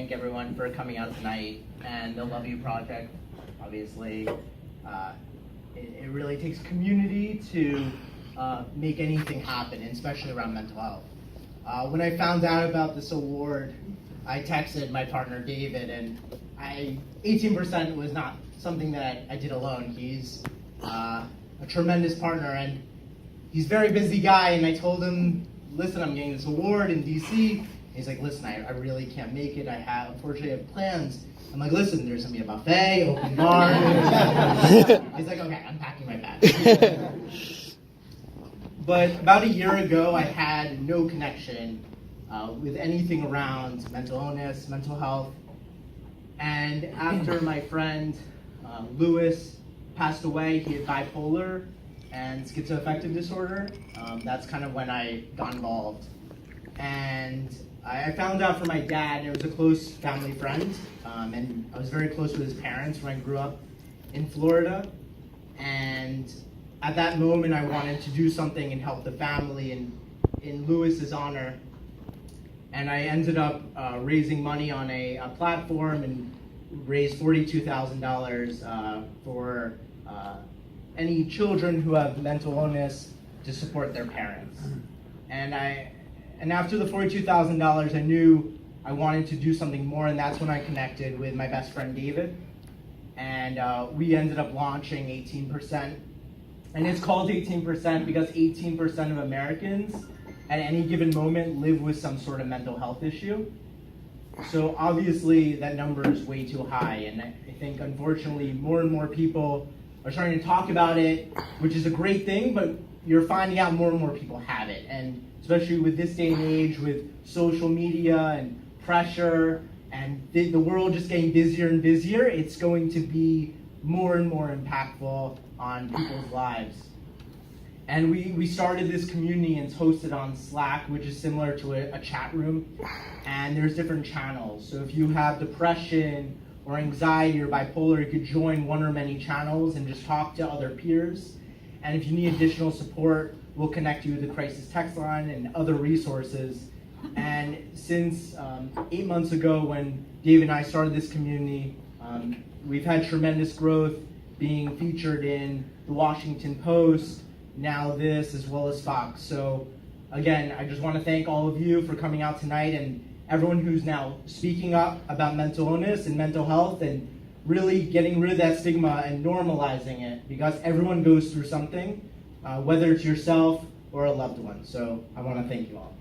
thank everyone for coming out tonight, and the Love You Project, obviously. It really takes community to make anything happen, and especially around mental health. When I found out about this award, I texted my partner David, and 18% was not something that I did alone. He's a tremendous partner, and he's a very busy guy, and I told him, listen, I'm getting this award in DC. He's like, listen, I really can't make it. Unfortunately, I have plans. I'm like, listen, there's gonna be a buffet, open bar. He's like, okay, I'm packing my bag. But about a year ago, I had no connection with anything around mental illness, mental health. And after my friend Lewis passed away, he had bipolar and schizoaffective disorder. That's kind of when I got involved. And I found out from my dad, and it was a close family friend, and I was very close with his parents when I grew up in Florida. And at that moment, I wanted to do something and help the family in Lewis's honor. And I ended up raising money on a platform and raised $42,000 for any children who have mental illness to support their parents. And after the $42,000, I knew I wanted to do something more, and that's when I connected with my best friend David. And we ended up launching 18%. And it's called 18% because 18% of Americans at any given moment live with some sort of mental health issue. So obviously that number is way too high, and I think unfortunately more and more people are starting to talk about it, which is a great thing, but you're finding out more and more people have it. And especially with this day and age, with social media and pressure, and the world just getting busier and busier, it's going to be more and more impactful on people's lives. And we started this community, and it's hosted on Slack, which is similar to a chat room. And there's different channels. So if you have depression or anxiety or bipolar, you could join one or many channels and just talk to other peers. And if you need additional support, we'll connect you with the crisis text line and other resources. And since 8 months ago when Dave and I started this community, we've had tremendous growth, being featured in the Washington Post, Now This, as well as Fox. So again, I just want to thank all of you for coming out tonight, and everyone who's now speaking up about mental illness and mental health, and really getting rid of that stigma and normalizing it, because everyone goes through something, whether it's yourself or a loved one. So I want to thank you all.